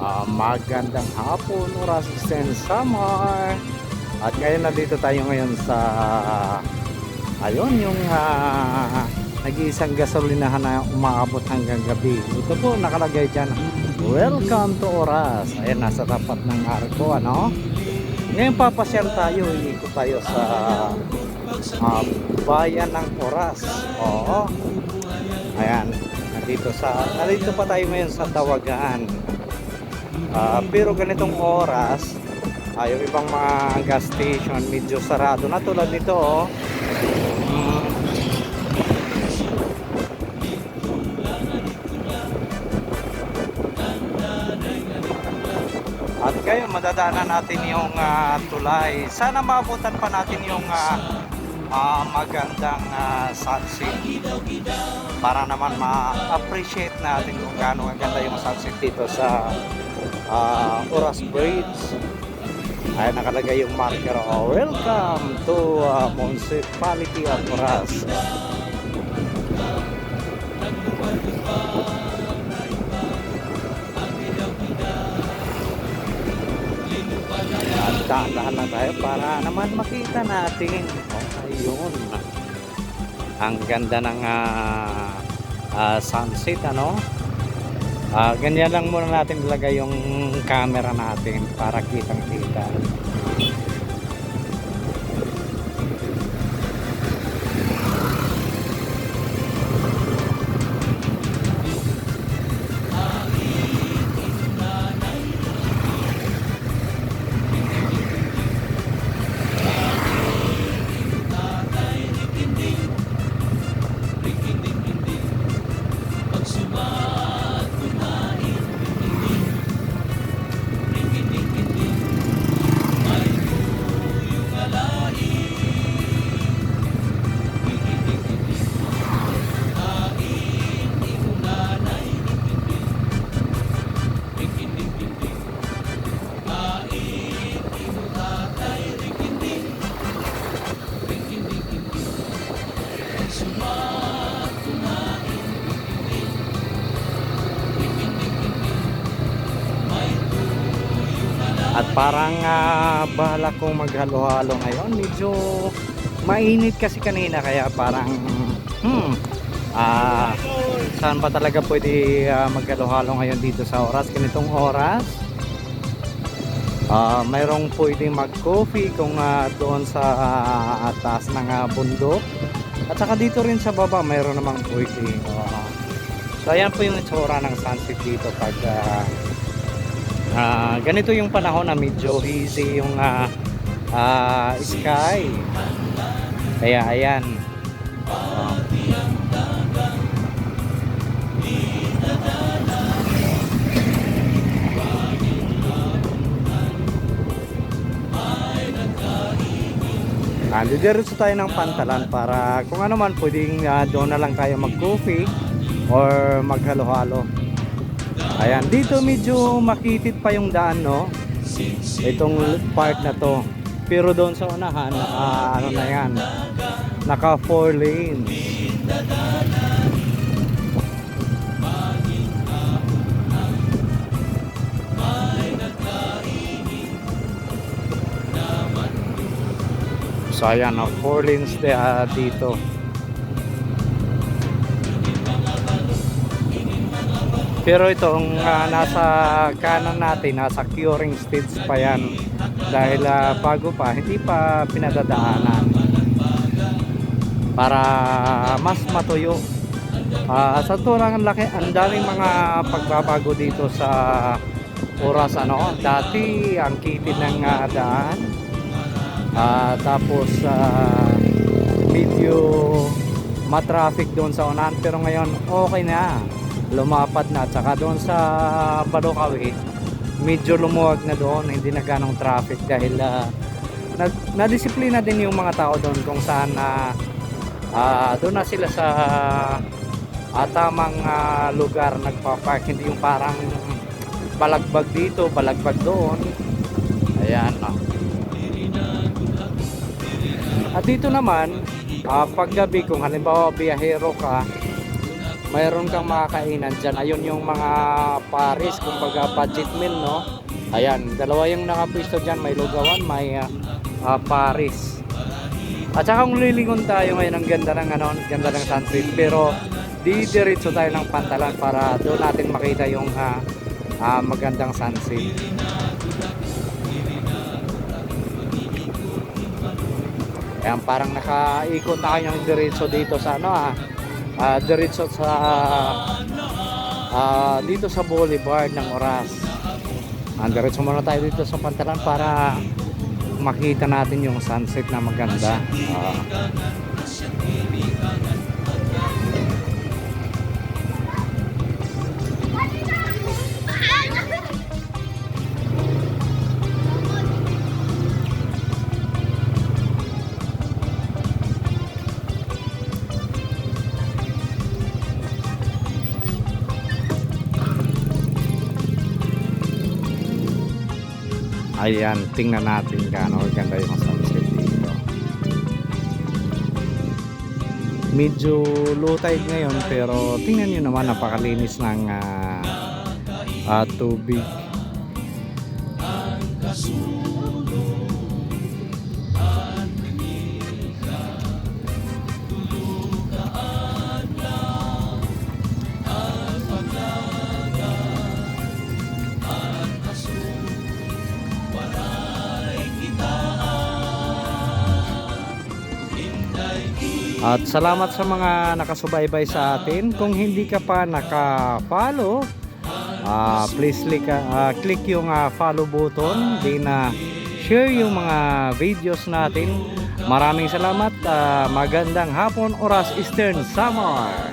Magandang hapon, oras Sen Samar. At ngayon nandito tayo ngayon sa ayun yung nag-iisang gasolinahan na umaabot hanggang gabi. Ito po nakalagay dyan, welcome to Oras. Ayan, nasa tapat ng arko, ano. Ngayon papasyal tayo, iikot tayo sa bayan ng Oras. Oo. Ayan, nandito pa tayo ngayon sa Tawagan. Pero ganitong oras, yung ibang mga gas station medyo sarado na, tulad nito, oh. At ngayon madadaanan natin yung tulay. Sana maabutan pa natin yung magandang sunset, para naman ma-appreciate natin kung gaano maganda yung sunset dito sa Oras Bridge. Ay, nakalagay yung marker, welcome to Municipality of Oras. At dahan lang tayo para naman makita natin. Ayun, ang ganda ng sunset, ano. Ganyan lang muna natin ilagay yung camera natin para kitang kita. At parang bahala kong maghalo-halo ngayon. Medyo mainit kasi kanina, kaya parang saan ba talaga pwede maghalo-halo ngayon dito sa Oras, ganitong oras. Mayroong pwede mag-coffee kung doon sa taas ng bundok, at saka dito rin sa baba mayroon namang pwede. So ayan po yung itsura ng sunset dito pag ganito yung panahon, na medyo hazy yung sky. Kaya ayan, didiretso tayo ng Pantalan para kung ano man pwedeng doon na lang tayo mag-coffee or maghalo-halo. Ayan, dito medyo makitid pa yung daan, no, itong part na to. Pero doon sa unahan, ano na yan, naka 4 lanes. So ayan, 4 lanes dito. Pero itong nasa kanan natin, nasa curing stage pa yan, dahil bago pa, hindi pa pinadadaanan para mas matuyo. Sa tulang ang daming mga pagbabago dito sa Oras, ano. Dati ang kitid ng daan, tapos medyo matraffic doon sa unahan, pero ngayon okay na, lumapad na. At saka doon sa Balukawi medyo lumuwag na doon, hindi na ganong traffic, dahil nadisiplina din yung mga tao doon kung saan doon na sila sa tamang lugar nagpa-park, hindi yung parang balagbag dito, balagbag doon. Ayan, At dito naman, paggabi, kung halimbawa biyahero ka, mayroon kang makakainan dyan. Ayun yung mga Paris, kumbaga budget meal, no? Ayan, dalawa yung nakapwisto dyan. May lugawan, may Paris. At saka kung lilingon tayo ngayon, ang ganda ng ano, ang ganda ng sunset. Pero didiretso tayo ng Pantalan para doon natin makita yung magandang sunset. Ayan, parang nakaikot na kayo ng diretso dito sa ano diretso sa dito sa Boulevard ng Oras. Diretso muna tayo dito sa Pantalan para makita natin yung sunset na maganda. Ayan, tingnan natin gaano ganda yung sunset dito. Medyo low tide ngayon pero tingnan nyo naman, napakalinis ng tubig. At salamat sa mga nakasubaybay sa atin. Kung hindi ka pa naka-follow, please click yung follow button, din share yung mga videos natin. Maraming salamat. Magandang hapon, Oras Eastern Samar.